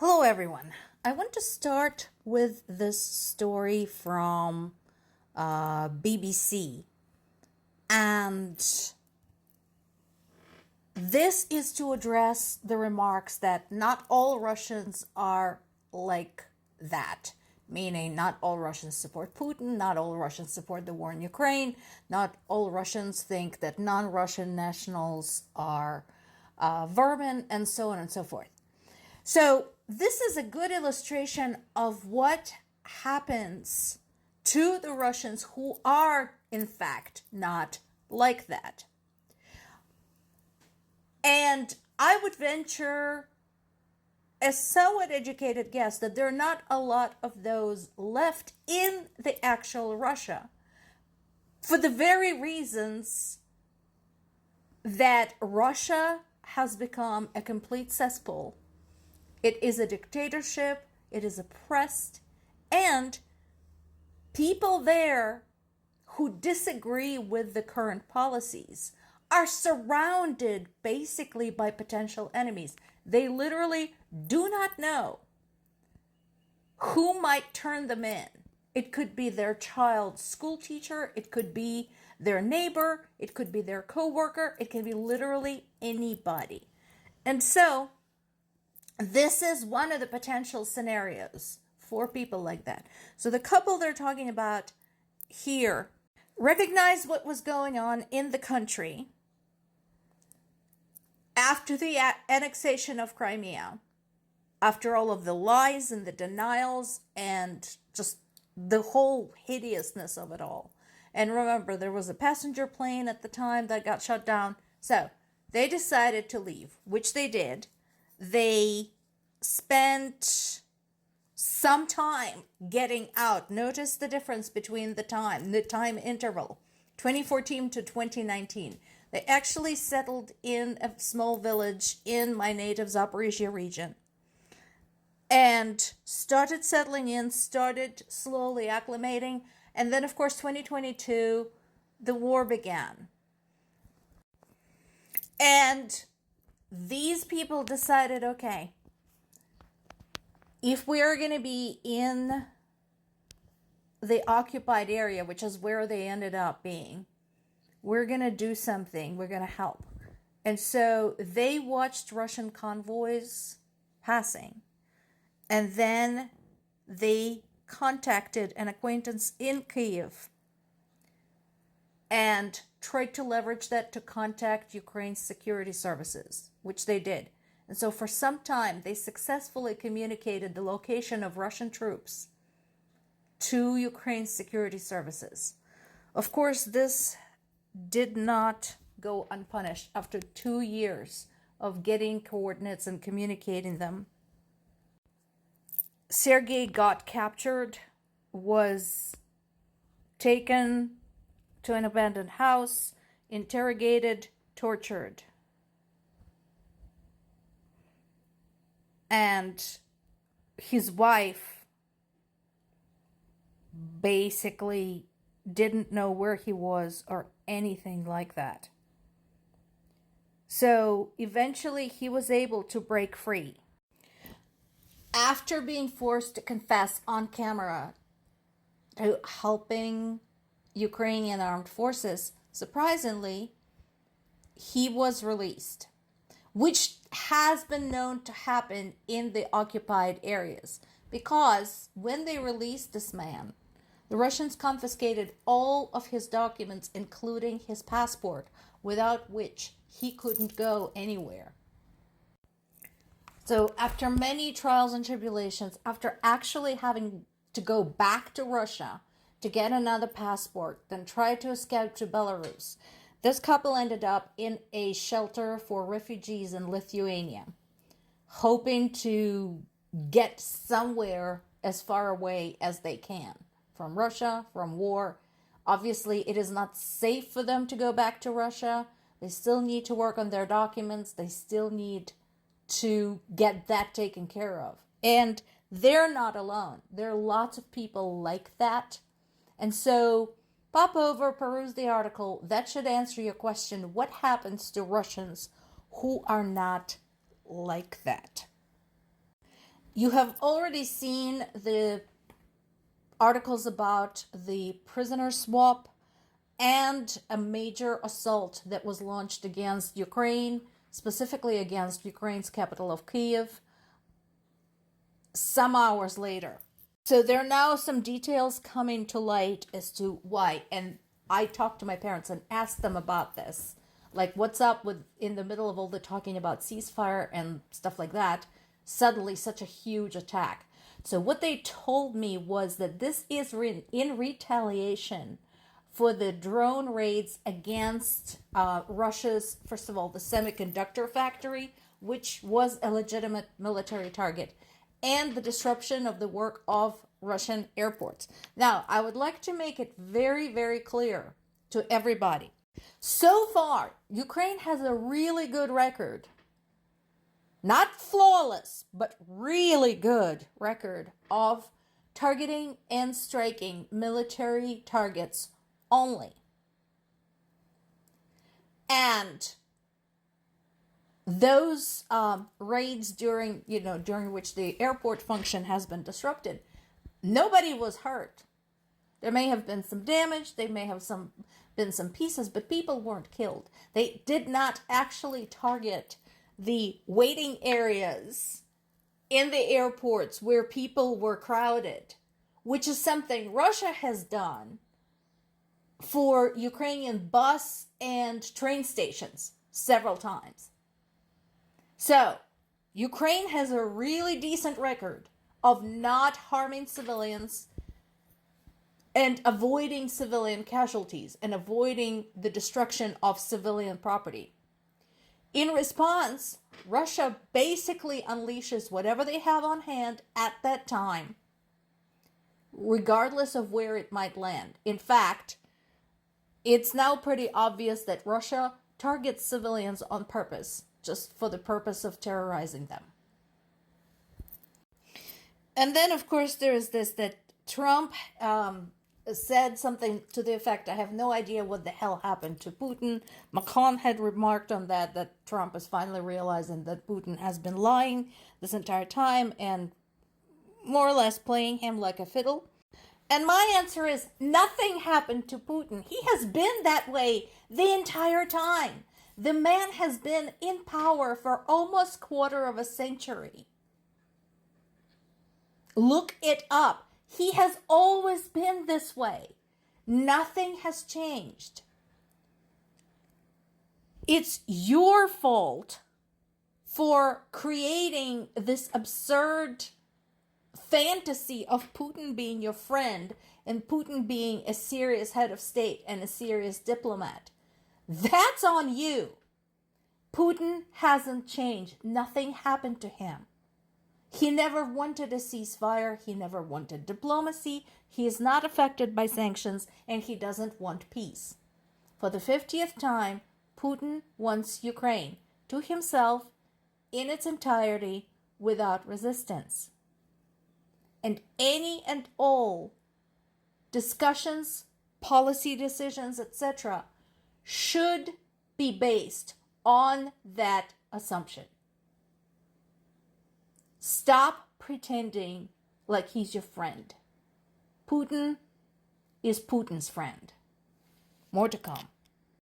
Hello, everyone. I want to start with this story from BBC. And this is to address the remarks that not all Russians are like that. Meaning, not all Russians support Putin, not all Russians support the war in Ukraine, not all Russians think that non Russian nationals are vermin, and so on and so forth. So, this is a good illustration of what happens to the Russians who are, in fact, not like that. And I would venture a somewhat educated guess that there are not a lot of those left in the actual Russia for the very reasons that Russia has become a complete cesspool. It is a dictatorship, it is oppressed, and people there who disagree with the current policies are surrounded basically by potential enemies. They literally do not know who might turn them in. It could be their child's school teacher, it could be their neighbor, it could be their coworker, it can be literally anybody. And so, this is one of the potential scenarios for people like that. So the couple they're talking about here recognized what was going on in the country after the annexation of Crimea, after all of the lies and the denials and just the whole hideousness of it all. And remember, there was a passenger plane at the time that got shut down. So they decided to leave, which they did. They spent some time getting out. Notice the difference between the time interval, 2014 to 2019. They actually settled in a small village in my native Zaporizhia region and started settling in, started slowly acclimating. And then, of course, 2022, the war began. And these people decided, okay, if we're going to be in the occupied area, which is where they ended up being, we're going to do something. We're going to help. And so they watched Russian convoys passing. And then they contacted an acquaintance in Kyiv and tried to leverage that to contact Ukraine's security services, which they did. And so for some time, they successfully communicated the location of Russian troops to Ukraine's security services. Of course, this did not go unpunished after 2 years of getting coordinates and communicating them. Sergei got captured, was taken to an abandoned house, interrogated, tortured. And his wife basically didn't know where he was or anything like that. So eventually he was able to break free. After being forced to confess on camera to helping Ukrainian armed forces, surprisingly, he was released, which has been known to happen in the occupied areas. Because when they released this man, the Russians confiscated all of his documents, including his passport, without which he couldn't go anywhere. So after many trials and tribulations, after actually having to go back to Russia to get another passport, then try to escape to Belarus, this couple ended up in a shelter for refugees in Lithuania, hoping to get somewhere as far away as they can from Russia, from war. Obviously, it is not safe for them to go back to Russia. They still need to work on their documents. They still need to get that taken care of. And they're not alone. There are lots of people like that. And so pop over, peruse the article. That should answer your question. What happens to Russians who are not like that? You have already seen the articles about the prisoner swap and a major assault that was launched against Ukraine, specifically against Ukraine's capital of Kyiv, some hours later. So there are now some details coming to light as to why. And I talked to my parents and asked them about this. Like, what's up with, in the middle of all the talking about ceasefire and stuff like that, suddenly such a huge attack? So what they told me was that this is in retaliation for the drone raids against Russia's, first of all, the semiconductor factory, which was a legitimate military target, and the disruption of the work of Russian airports. Now, I would like to make it very, very clear to everybody. So far, Ukraine has a really good record. Not flawless, but really good record of targeting and striking military targets only. And those raids during which the airport function has been disrupted, nobody was hurt. There may have been some damage, there may have been some pieces, but people weren't killed. They did not actually target the waiting areas in the airports where people were crowded, which is something Russia has done for Ukrainian bus and train stations several times. So, Ukraine has a really decent record of not harming civilians and avoiding civilian casualties and avoiding the destruction of civilian property. In response, Russia basically unleashes whatever they have on hand at that time, regardless of where it might land. In fact, it's now pretty obvious that Russia targets civilians on purpose, just for the purpose of terrorizing them. And then, of course, there is this, that Trump said something to the effect, I have no idea what the hell happened to Putin. Macron had remarked on that Trump is finally realizing that Putin has been lying this entire time and more or less playing him like a fiddle. And my answer is, nothing happened to Putin. He has been that way the entire time. The man has been in power for almost a quarter of a century. Look it up. He has always been this way. Nothing has changed. It's your fault for creating this absurd fantasy of Putin being your friend and Putin being a serious head of state and a serious diplomat. That's on you. Putin hasn't changed. Nothing happened to him. He never wanted a ceasefire. He never wanted diplomacy. He is not affected by sanctions, and he doesn't want peace. For the 50th time, Putin wants Ukraine to himself in its entirety without resistance. And any and all discussions, policy decisions, etc., should be based on that assumption. Stop pretending like he's your friend. Putin is Putin's friend. More to come.